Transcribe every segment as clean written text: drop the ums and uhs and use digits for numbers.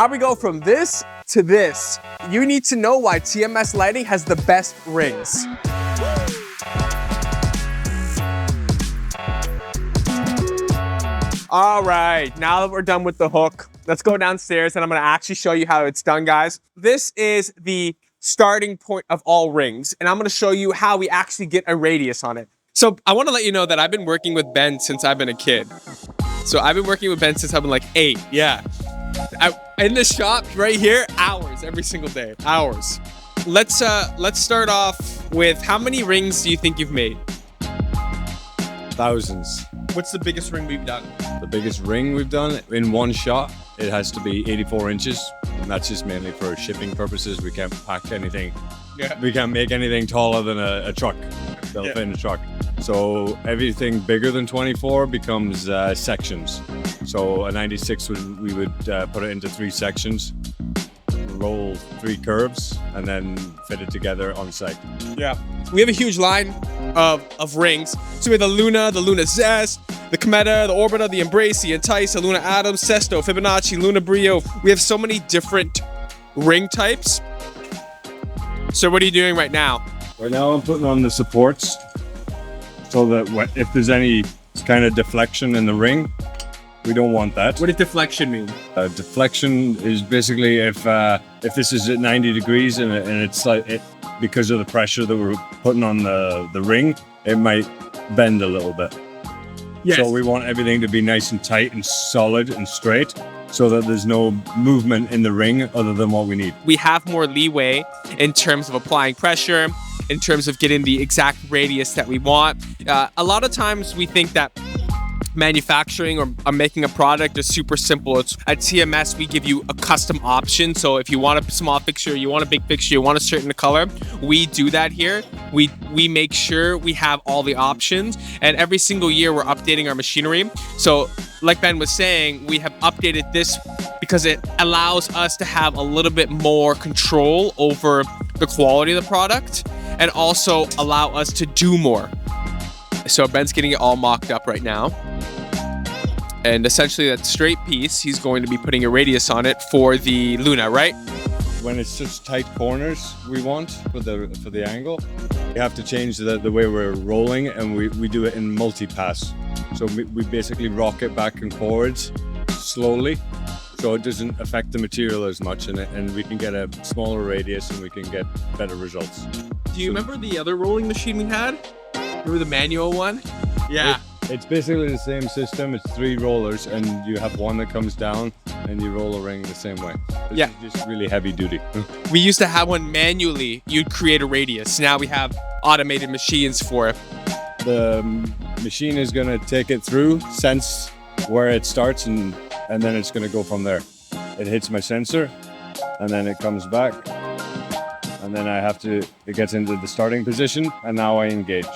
how we go from this to this. You need to know why TMS Lighting has the best rings. All right, now that we're done with the hook, let's go downstairs and I'm gonna actually show you how it's done, guys. This is the starting point of all rings, and I'm gonna show you how we actually get a radius on it. So I wanna let you know that I've been working with Ben since I've been a kid. So I've been working with Ben since I've been like 8, yeah. In the shop right here, hours every single day, hours. Let's start off with how many rings do you think you've made? Thousands. What's the biggest ring we've done? The biggest ring we've done in one shot, it has to be 84 inches. And that's just mainly for shipping purposes. We can't pack anything. Yeah. We can't make anything taller than a truck. They'll fit in a truck. So everything bigger than 24 becomes sections. So a 96, we would put it into 3 sections, roll 3 curves, and then fit it together on site. Yeah. We have a huge line of rings. So we have the Luna Zest, the Cometa, the Orbita, the Embrace, the Entice, the Luna Atom, Sesto, Fibonacci, Luna Brio. We have so many different ring types. So what are you doing right now? Right now I'm putting on the supports so that if there's any kind of deflection in the ring, we don't want that. What does deflection mean? Deflection is basically if this is at 90 degrees and it's like because of the pressure that we're putting on the ring, it might bend a little bit. Yes. So we want everything to be nice and tight and solid and straight so that there's no movement in the ring other than what we need. We have more leeway in terms of applying pressure, in terms of getting the exact radius that we want. A lot of times we think that manufacturing or making a product is super simple. At TMS, we give you a custom option. So if you want a small fixture, you want a big fixture, you want a certain color, we do that here. We make sure we have all the options, and every single year we're updating our machinery. So like Ben was saying, we have updated this because it allows us to have a little bit more control over the quality of the product and also allow us to do more. So Ben's getting it all mocked up right now. And essentially that straight piece, he's going to be putting a radius on it for the Luna, right? When it's such tight corners we want for the angle, we have to change the way we're rolling, and we do it in multi-pass. So we basically rock it back and forwards slowly, so it doesn't affect the material as much, and we can get a smaller radius and we can get better results. Do you remember the other rolling machine we had? Remember the manual one? Yeah. It's basically the same system. It's 3 rollers, and you have one that comes down and you roll a ring the same way. It's just really heavy duty. We used to have one manually. You'd create a radius. Now we have automated machines for it. The machine is going to take it through, sense where it starts, and then it's going to go from there. It hits my sensor, and then it comes back, and then it gets into the starting position, and now I engage.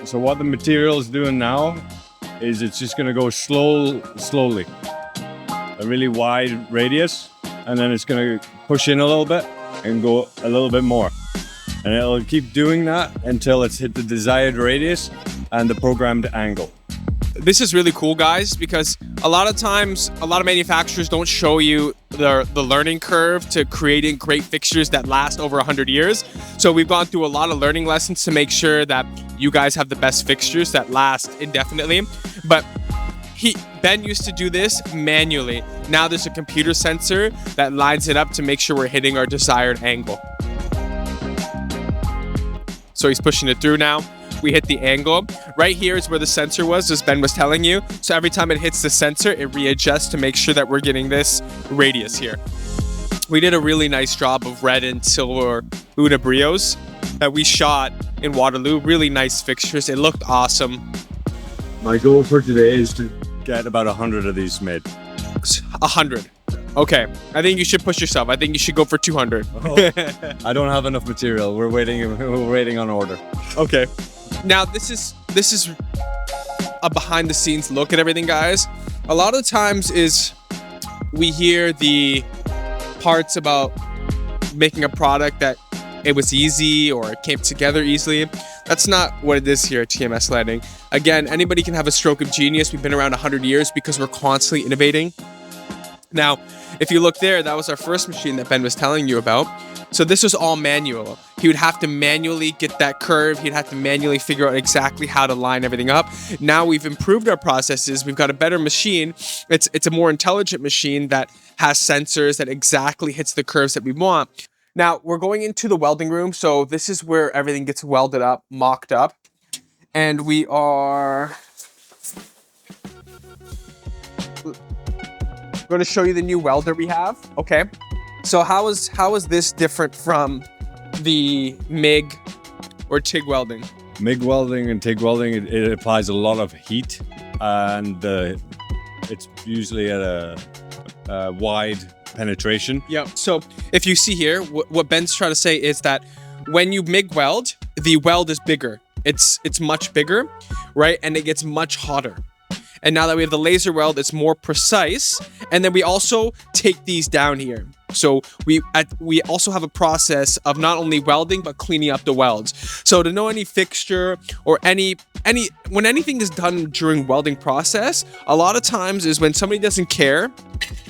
So what the material is doing now is it's just going to go slowly, a really wide radius, and then it's going to push in a little bit and go a little bit more. And it'll keep doing that until it's hit the desired radius and the programmed angle. This is really cool, guys, because a lot of times, a lot of manufacturers don't show you the learning curve to creating great fixtures that last over 100 years. So we've gone through a lot of learning lessons to make sure that you guys have the best fixtures that last indefinitely. But Ben used to do this manually. Now there's a computer sensor that lines it up to make sure we're hitting our desired angle. So he's pushing it through now. We hit the angle. Right here is where the sensor was, as Ben was telling you. So every time it hits the sensor, it readjusts to make sure that we're getting this radius here. We did a really nice job of red and silver Luna Brios that we shot in Waterloo. Really nice fixtures. It looked awesome. My goal for today is to get about 100 of these made. 100. Okay. I think you should push yourself. I think you should go for 200. I don't have enough material. We're waiting on order. Okay. Now this is a behind the scenes look at everything, guys. A lot of times we hear the parts about making a product that it was easy or it came together easily. That's not what it is here at TMS Lighting. Again, anybody can have a stroke of genius. We've been around 100 years because we're constantly innovating. Now, if you look there, that was our first machine that Ben was telling you about. So this was all manual. He would have to manually get that curve. He'd have to manually figure out exactly how to line everything up. Now we've improved our processes. We've got a better machine. It's a more intelligent machine that has sensors that exactly hits the curves that we want. Now we're going into the welding room. So this is where everything gets welded up, mocked up. And we are going to show you the new welder we have. Okay. So how is this different from the MIG or TIG welding? MIG welding and TIG welding, it applies a lot of heat, and it's usually at a wide penetration. Yeah. So if you see here, what Ben's trying to say is that when you MIG weld, the weld is bigger. It's much bigger, right? And it gets much hotter. And now that we have the laser weld, it's more precise. And then we also take these down here. So we also have a process of not only welding, but cleaning up the welds. So to know any fixture or when anything is done during welding process, a lot of times is when somebody doesn't care,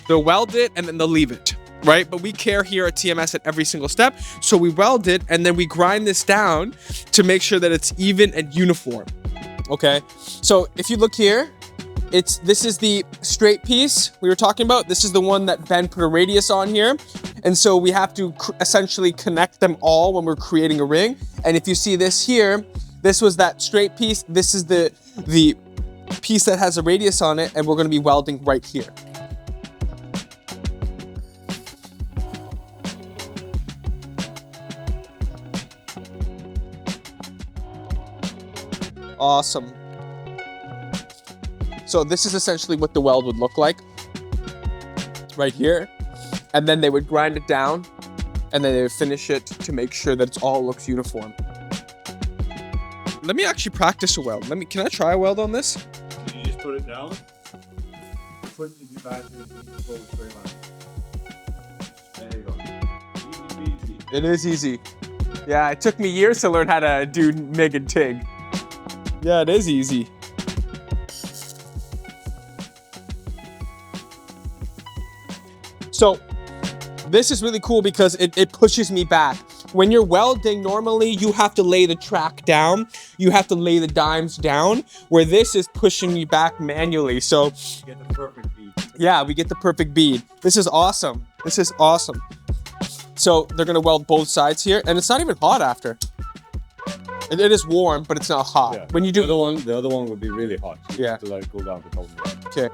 they'll weld it and then they'll leave it, right? But we care here at TMS at every single step. So we weld it and then we grind this down to make sure that it's even and uniform. Okay. So if you look here, this is the straight piece we were talking about. This is the one that Ben put a radius on here. And so we have to essentially connect them all when we're creating a ring. And if you see this here, this was that straight piece. This is the piece that has a radius on it, and we're going to be welding right here. Awesome. So this is essentially what the weld would look like right here. And then they would grind it down and then they would finish it to make sure that it all looks uniform. Let me actually practice a weld. Can I try a weld on this? Can you just put it down? Put it back and go straight line. There you go. Easy peasy. It is easy. Yeah, it took me years to learn how to do MIG and TIG. Yeah, it is easy. So this is really cool because it pushes me back. When you're welding, normally you have to lay the track down. You have to lay the dimes down, where this is pushing me back manually. So you get the perfect bead. Yeah, we get the perfect bead. This is awesome. This is awesome. So they're gonna weld both sides here, and it's not even hot after. It is warm, but it's not hot. Yeah. When you do the other one would be really hot. So you Yeah. have to let it cool down for a couple minutes. Okay.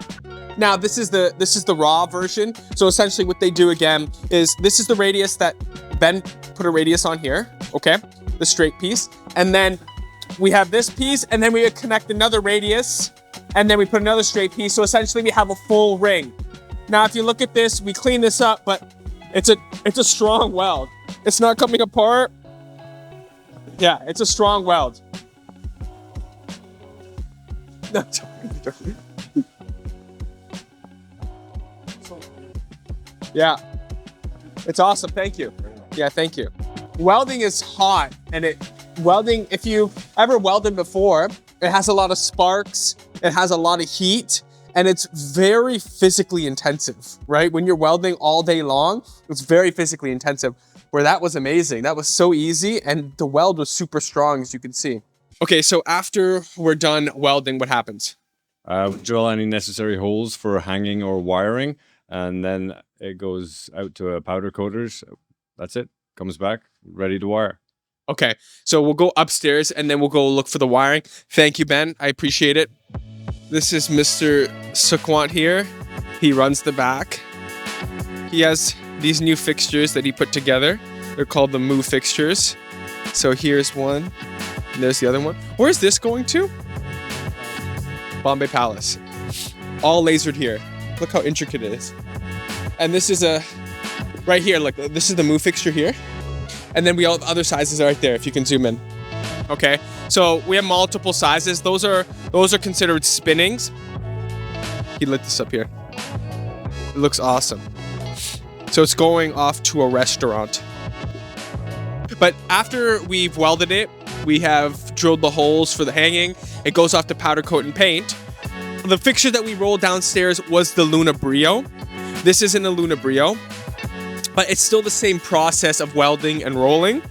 Now this is the raw version. So essentially what they do again is this is the radius that Ben put a radius on here. Okay. The straight piece. And then we have this piece, and then we would connect another radius, and then we put another straight piece. So essentially we have a full ring. Now if you look at this, we clean this up, but it's a strong weld. It's not coming apart. Yeah, it's a strong weld. Yeah, it's awesome. Thank you. Yeah, thank you. Welding is hot, and welding, if you ever welded before, it has a lot of sparks, it has a lot of heat, and it's very physically intensive, right? When you're welding all day long, it's very physically intensive, where that was amazing. That was so easy, and the weld was super strong, as you can see. Okay, so after we're done welding, what happens? Drill any necessary holes for hanging or wiring, and then it goes out to a powder coaters. That's it. Comes back, ready to wire. Okay, so we'll go upstairs and then we'll go look for the wiring. Thank you, Ben. I appreciate it. This is Mr. Sukwant here. He runs the back. He has these new fixtures that he put together. They're called the Moo fixtures. So here's one, and there's the other one. Where's this going to? Bombay Palace. All lasered here. Look how intricate it is. And this is right here, look, this is the Moo fixture here. And then we all have other sizes right there, if you can zoom in. Okay, so we have multiple sizes. Those are considered spinnings. He lit this up here. It looks awesome. So it's going off to a restaurant. But after we've welded it, we have drilled the holes for the hanging. It goes off to powder coat and paint. The fixture that we rolled downstairs was the Luna Brio. This isn't a Luna Brio, but it's still the same process of welding and rolling.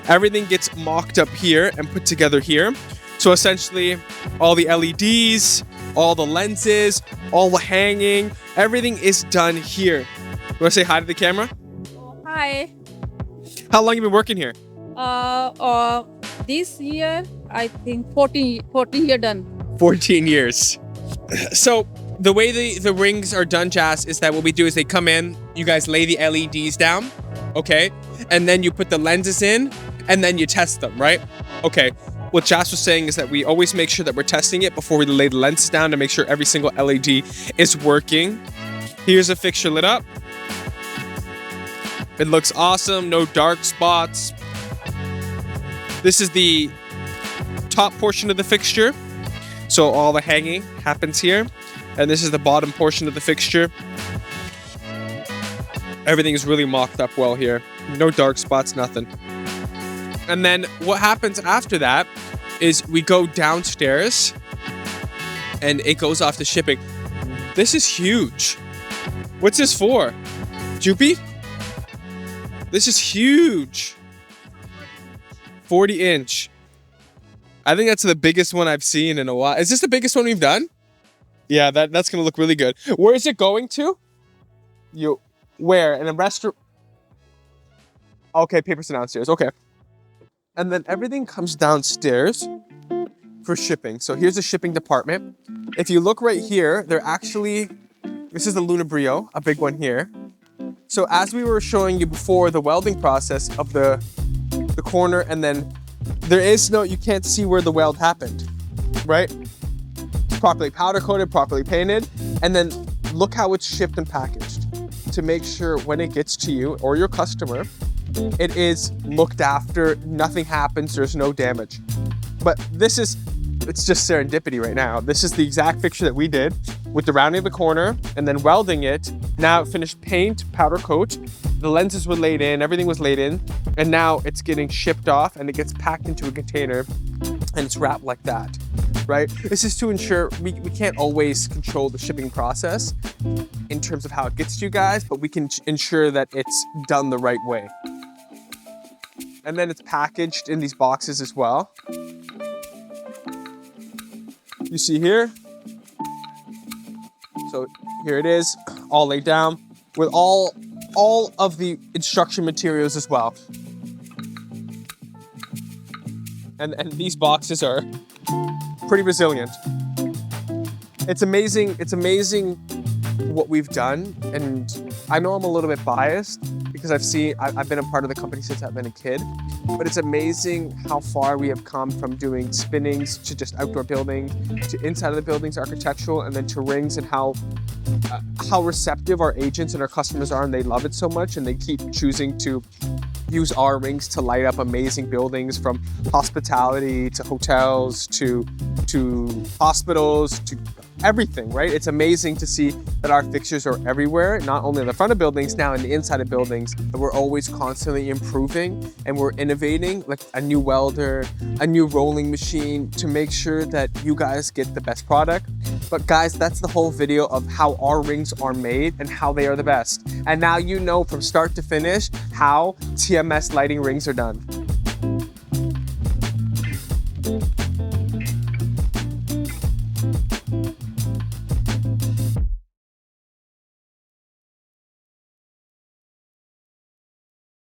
Everything gets mocked up here and put together here. So essentially, all the LEDs, all the lenses, all the hanging, everything is done here. You want to say hi to the camera? Hi. How long have you been working here? This year, I think 14 year done. 14 years. So the way the rings are done, Jas, is that what we do is they come in, you guys lay the LEDs down, okay? And then you put the lenses in, and then you test them, right? Okay. What Jas was saying is that we always make sure that we're testing it before we lay the lenses down to make sure every single LED is working. Here's a fixture lit up. It looks awesome, no dark spots. This is the top portion of the fixture. So all the hanging happens here. And this is the bottom portion of the fixture. Everything is really mocked up well here. No dark spots, nothing. And then what happens after that is we go downstairs and it goes off to shipping. This is huge. What's this for? Joopy? This is huge. 40-inch. I think that's the biggest one I've seen in a while. Is this the biggest one we've done? Yeah, that's gonna look really good. Where is it going to? Where? In a restaurant? Okay, papers downstairs. Okay. And then everything comes downstairs for shipping. So here's the shipping department. If you look right here, this is the Luna Brio, a big one here. So as we were showing you before, the welding process of the corner, and then you can't see where the weld happened, right? It's properly powder coated, properly painted, and then look how it's shipped and packaged to make sure when it gets to you or your customer, it is looked after, nothing happens, there's no damage. But it's just serendipity right now. This is the exact fixture that we did with the rounding of the corner and then welding it. Now it finished paint, powder coat, the lenses were laid in, everything was laid in, and now it's getting shipped off and it gets packed into a container and it's wrapped like that, right? This is to ensure we can't always control the shipping process in terms of how it gets to you guys, but we can ensure that it's done the right way. And then it's packaged in these boxes as well. You see here. So here it is, all laid down with all of the instruction materials as well. And these boxes are pretty resilient. It's amazing what we've done, and I know I'm a little bit biased because I've been a part of the company since I've been a kid, but it's amazing how far we have come from doing spinnings to just outdoor buildings, to inside of the buildings architectural, and then to rings, and how receptive our agents and our customers are, and they love it so much, and they keep choosing to use our rings to light up amazing buildings, from hospitality to hotels to hospitals to everything, right? It's amazing to see that our fixtures are everywhere, not only in the front of buildings, now in the inside of buildings, but we're always constantly improving and we're innovating, like a new welder, a new rolling machine, to make sure that you guys get the best product. But guys, that's the whole video of how our rings are made and how they are the best. And now you know from start to finish how TMS lighting rings are done.